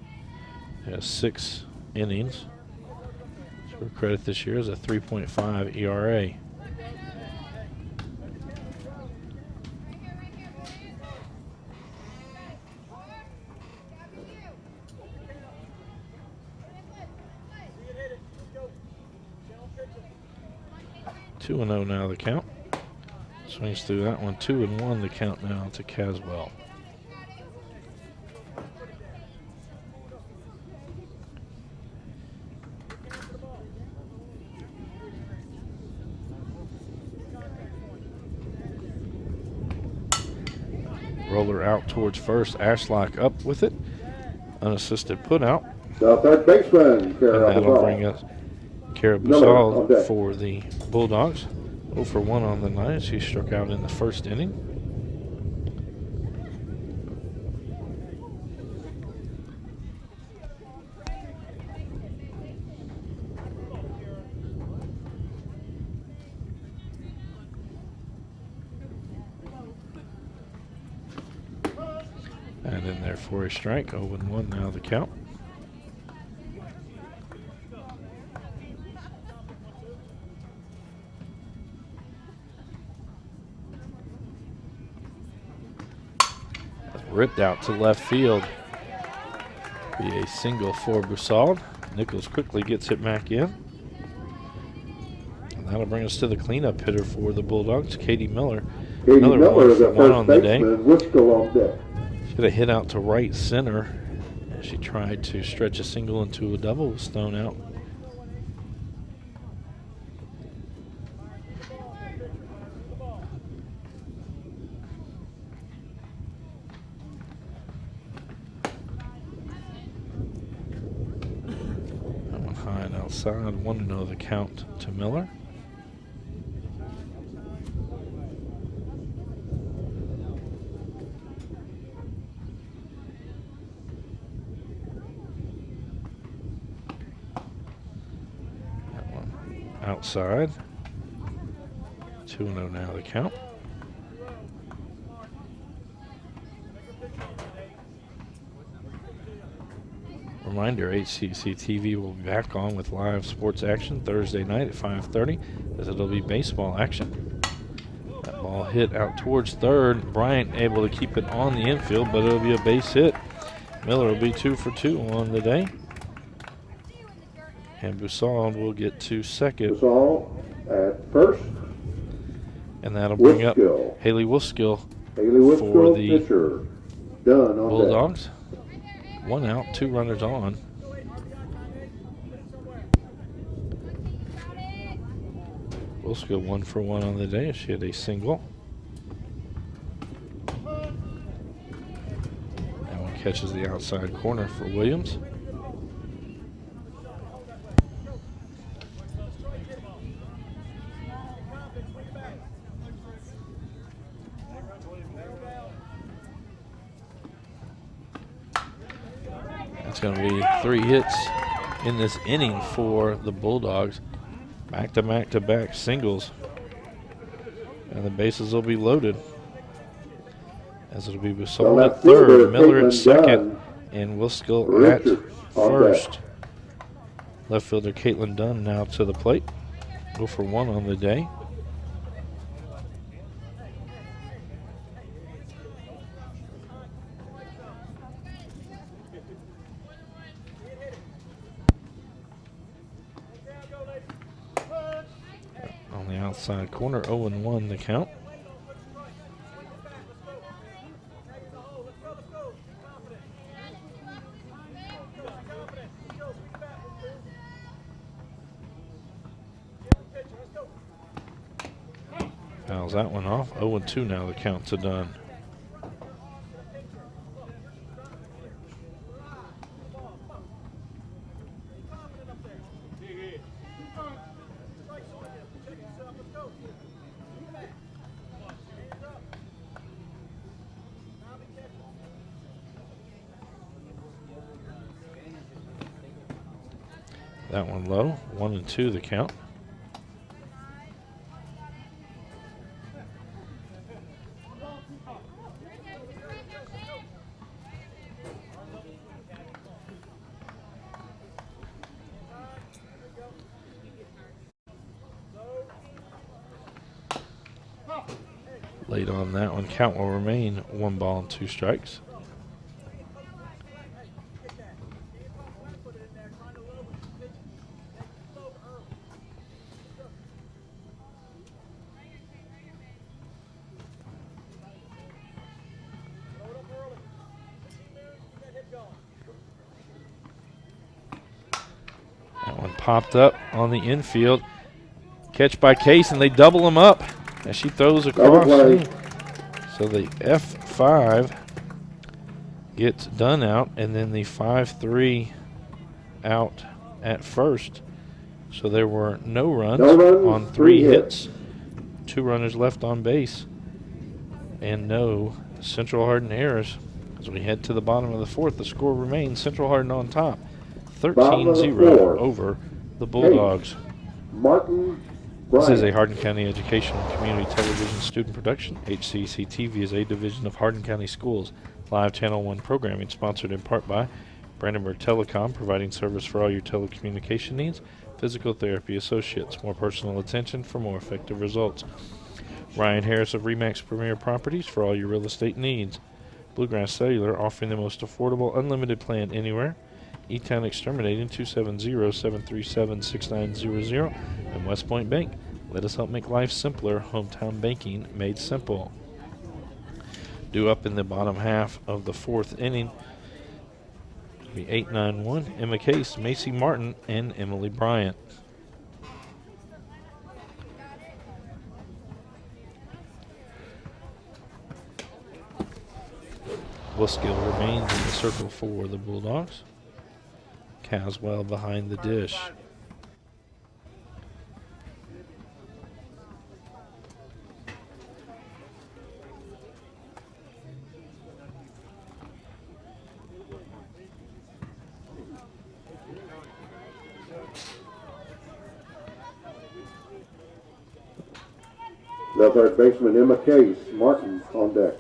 Has 6 innings. Her credit this year is a 3.5 ERA. Two and 0 now the count. Swings through that one. 2-1 the count now to Caswell. Roller out towards first. Ashlock up with it. Unassisted put out. The third baseman, And Kara that'll Busal. bring us Kara Miller on Busal deck. for the Bulldogs. 0 for 1 on the night. She struck out in the first inning. And in there for a strike. 0-1 now the count. Ripped out to left field. Be a single for Busal. Nichols quickly gets it back in. And that'll bring us to the cleanup hitter for the Bulldogs, Katie Miller. Katie Another Miller, 1 for the 1 on first the day. baseman, Wisco on deck. She had a hit out to right center. As she tried to stretch a single into a double, was thrown out. That one high and outside. 1-0 the count to Miller. Outside. 2-0 now the count. Reminder, HCEC-TV will be back on with live sports action Thursday night at 5:30 as it'll be baseball action. That ball hit out towards third. Bryant able to keep it on the infield, but it'll be a base hit. Miller will be 2 for 2 on the day. And Busal will get to second. Busal at first. And that'll bring up Wisco. Haley Wuskill Haley Wisco, for the pitcher. Done on Bulldogs. 1 out, 2 runners on. Wuskill 1 for 1 on the day. She had a single. That one catches the outside corner for Williams. That's going to be 3 hits in this inning for the Bulldogs. Back-to-back-to-back singles. And the bases will be loaded. As it'll be Busal at third, Miller at second, and Wuskill at first. Left fielder Caitlin Dunn now to the plate. 0 for 1 on the day. On the outside corner, 0-1 the count. Fouls that one off. 0-2 now the count to Dunn. That one low. 1-2 the count. Late on that one. Count will remain 1 ball and 2 strikes. That one popped up on the infield. Catch by Case, and they double him up as she throws across. So the F5 gets done out, and then the 5-3 out at first. So there were no runs on 3 hits. 2 runners left on base, and no Central Hardin errors. As we head to the bottom of the 4th, the score remains Central Hardin on top, 13-0 over the Bulldogs. This is a Hardin County Educational and Community Television student production. HCEC-TV is a division of Hardin County Schools. Live Channel 1 programming sponsored in part by Brandenburg Telecom, providing service for all your telecommunication needs. Physical Therapy Associates, more personal attention for more effective results. Ryan Harris of RE/MAX Premier Properties for all your real estate needs. Bluegrass Cellular, offering the most affordable unlimited plan anywhere. E-Town Exterminating, 270-737-6900. And West Point Bank, let us help make life simpler. Hometown banking made simple. Due up in the bottom half of the 4th inning be 8-9-1, Emma Case, Macy Martin, and Emily Bryant. Wilskill remains in the circle for the Bulldogs. Caswell behind the dish. The third baseman, Emma Case, Martin on deck.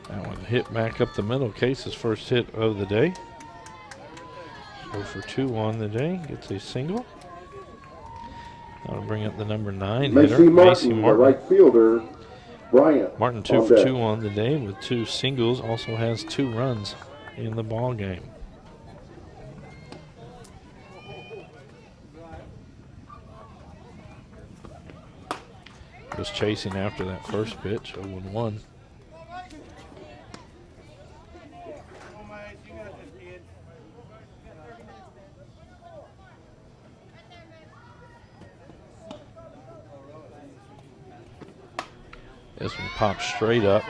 That one hit back up the middle. Case's first hit of the day. 0 for 2 on the day. Gets a single. That'll bring up the number 9 hitter, Macy Martin. The right fielder, Bryant. Martin 2 for 2 on the day with 2 singles. Also has 2 runs in the ball game. Was chasing after that first pitch, 0-1. This one pops straight up.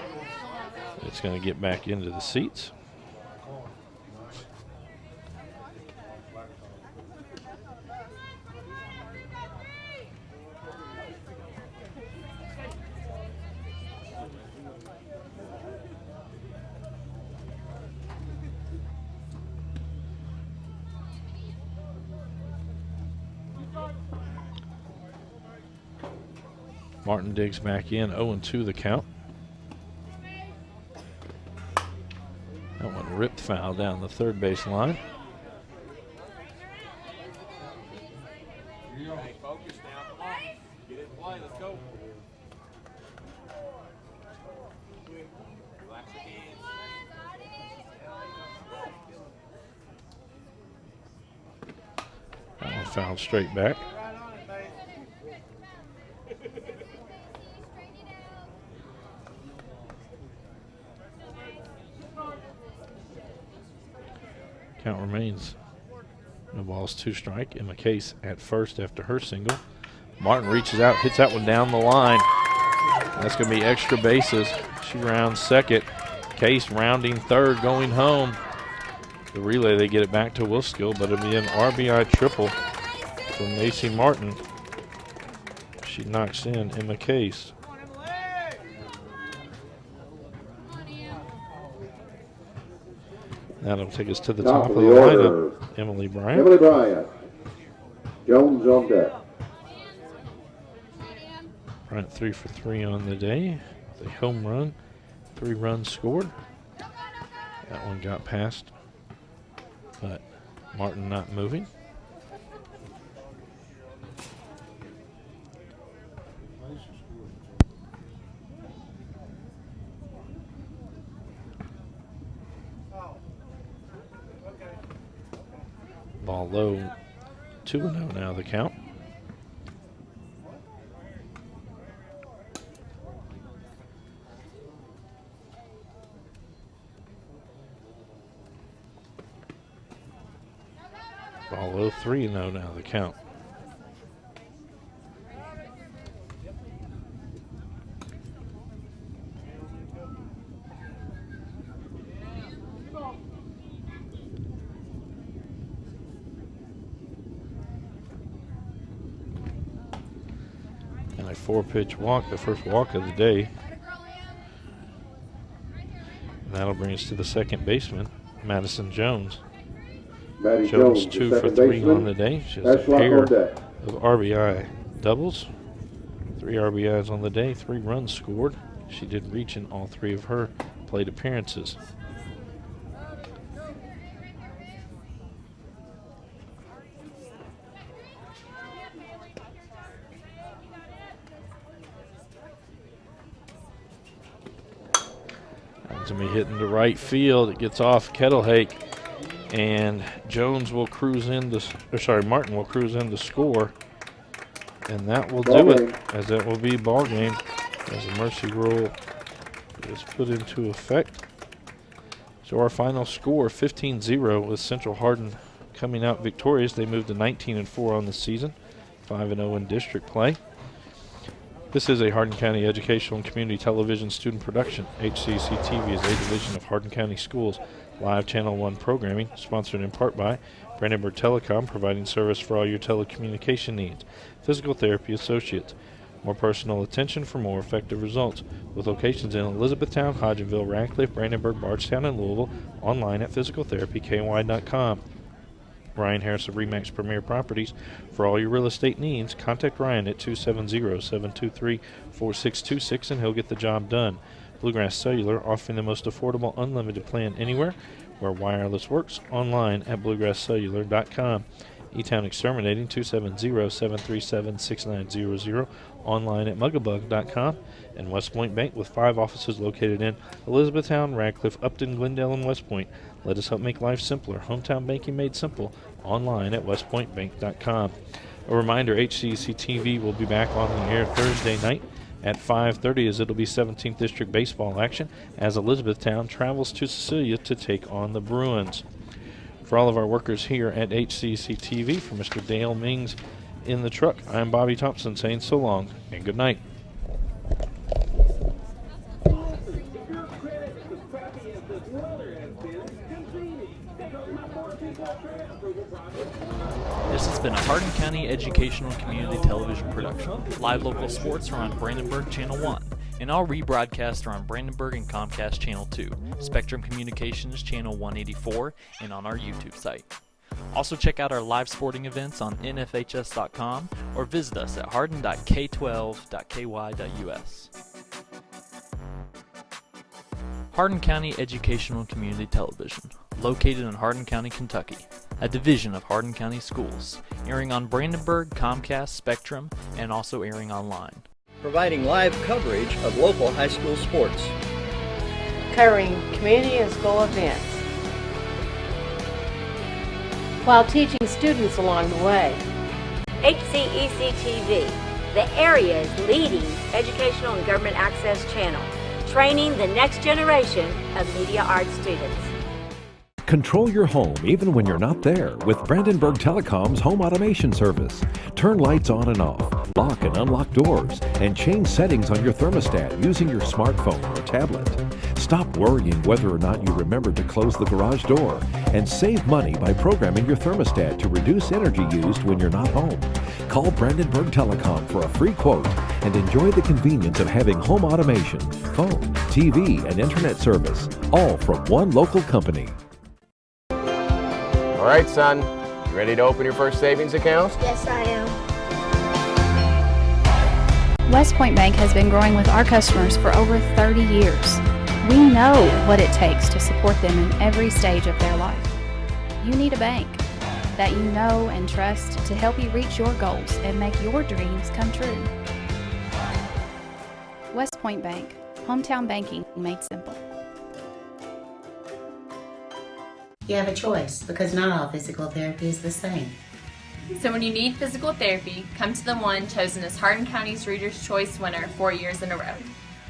It's going to get back into the seats. Martin digs back in, 0-2 the count. That one ripped foul down the third base line. Hey, focus now. Come on. Get in play. Let's go. Relax your hands. That one fouled straight back. Count remains. No balls, 2 strike. Emma Case at first after her single. Martin reaches out, hits that one down the line. That's going to be extra bases. She rounds second. Case rounding third, going home. The relay, they get it back to Wilskill, but it'll be an RBI triple from Macy Martin. She knocks in Emma Case. That'll take us to the Top top of of the the order. lineup. Emily Bryant. Emily Bryant. Jones on deck. Bryant 3 for 3 on the day. The home run, 3 runs scored. That one got past, but Martin not moving. Ball low, 2-0 now the count. Ball low, 3-0 now the count. And a 4-pitch walk, the first walk of the day. And that'll bring us to the second baseman, Madison Jones. Maddie Jones Jones, 2 the for second 3 on the baseman. day. She has That's a right pair on deck. of RBI doubles. 3 RBIs on the day, 3 runs scored. She did reach in all 3 of her plate appearances. That's going to be hitting to right field. It gets off Kettlehake, and Jones will cruise in Martin will cruise in to score, and that will do it, as that will be ball game as the mercy rule is put into effect. So our final score, 15-0, with Central Hardin coming out victorious. They moved to 19-4 on the season, 5-0 in district play. This is a Hardin County Educational and Community Television student production. HCEC-TV is a division of Hardin County Schools live Channel 1 programming, sponsored in part by Brandenburg Telecom, providing service for all your telecommunication needs. Physical Therapy Associates, more personal attention for more effective results. With locations in Elizabethtown, Hodgenville, Radcliffe, Brandenburg, Bardstown, and Louisville. Online at physicaltherapyky.com. Ryan Harris of RE/MAX Premier Properties. For all your real estate needs, contact Ryan at 270-723-4626 and he'll get the job done. Bluegrass Cellular, offering the most affordable unlimited plan anywhere where wireless works. Online at bluegrasscellular.com. E-Town Exterminating, 270-737-6900. Online at muggabug.com. And West Point Bank, with 5 offices located in Elizabethtown, Radcliffe, Upton, Glendale, and West Point. Let us help make life simpler. Hometown banking made simple. Online at westpointbank.com. A reminder, HCEC-TV will be back on the air Thursday night at 5:30, as it'll be 17th District baseball action as Elizabethtown travels to Cecilia to take on the Bruins. For all of our workers here at HCEC-TV, for Mr. Dale Mings in the truck, I'm Bobby Thompson saying so long and good night. This has been a Hardin County Educational and Community Television production. Live local sports are on Brandenburg Channel 1, and all rebroadcasts are on Brandenburg and Comcast Channel 2, Spectrum Communications Channel 184, and on our YouTube site. Also check out our live sporting events on nfhs.com or visit us at hardin.k12.ky.us. Hardin County Educational and Community Television, located in Hardin County, Kentucky, a division of Hardin County Schools, airing on Brandenburg, Comcast, Spectrum, and also airing online. Providing live coverage of local high school sports. Covering community and school events, while teaching students along the way. HCEC-TV, the area's leading educational and government access channel, training the next generation of media arts students. Control your home even when you're not there with Brandenburg Telecom's home automation service. Turn lights on and off, lock and unlock doors, and change settings on your thermostat using your smartphone or tablet. Stop worrying whether or not you remembered to close the garage door, and save money by programming your thermostat to reduce energy used when you're not home. Call Brandenburg Telecom for a free quote and enjoy the convenience of having home automation, phone, TV, and internet service, all from one local company. All right, son. You ready to open your first savings account? Yes, I am. West Point Bank has been growing with our customers for over 30 years. We know what it takes to support them in every stage of their life. You need a bank that you know and trust to help you reach your goals and make your dreams come true. West Point Bank, hometown banking made simple. You have a choice because not all physical therapy is the same. So when you need physical therapy, come to the one chosen as Hardin County's Reader's Choice winner 4 years in a row.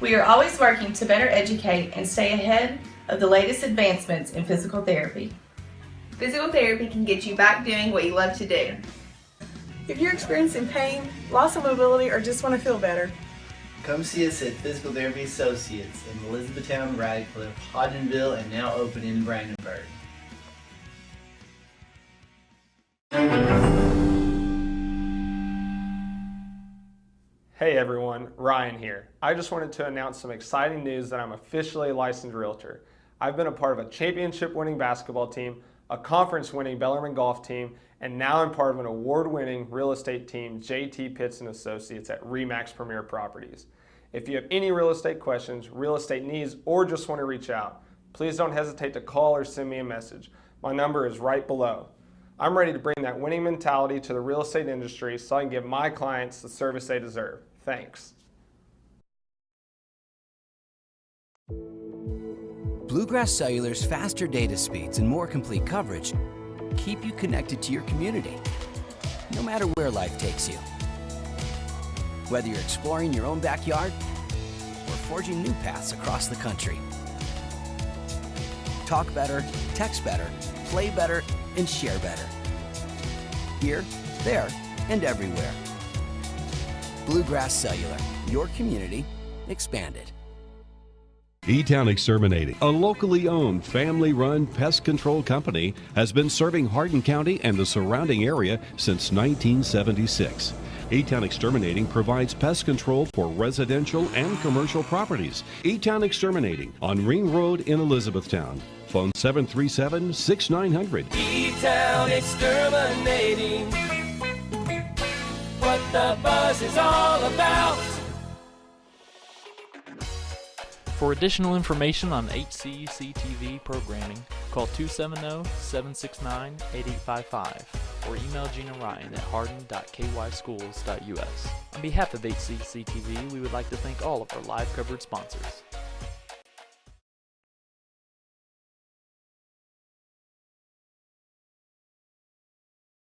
We are always working to better educate and stay ahead of the latest advancements in physical therapy. Physical therapy can get you back doing what you love to do. If you're experiencing pain, loss of mobility, or just want to feel better, come see us at Physical Therapy Associates in Elizabethtown, Radcliffe, Hodgenville, and now open in Brandenburg. Hey everyone, Ryan here. I just wanted to announce some exciting news that I'm officially a licensed realtor. I've been a part of a championship-winning basketball team, a conference-winning Bellarmine golf team, and now I'm part of an award-winning real estate team, JT Pitts & Associates at RE/MAX Premier Properties. If you have any real estate questions, real estate needs, or just want to reach out, please don't hesitate to call or send me a message. My number is right below. I'm ready to bring that winning mentality to the real estate industry so I can give my clients the service they deserve. Thanks. Bluegrass Cellular's faster data speeds and more complete coverage keep you connected to your community, no matter where life takes you. Whether you're exploring your own backyard or forging new paths across the country. Talk better, text better, play better, and share better. Here, there, and everywhere. Bluegrass Cellular, your community expanded. E-Town Exterminating, a locally owned, family-run pest control company, has been serving Hardin County and the surrounding area since 1976. E-Town Exterminating provides pest control for residential and commercial properties. E-Town Exterminating on Ring Road in Elizabethtown. Phone 737-6900. E-Town Exterminating. What the buzz is all about. For additional information on HCEC-TV programming, call 270-769-8855 or email Gina Ryan at hardin.kyschools.us. On behalf of HCEC-TV, we would like to thank all of our live coverage sponsors.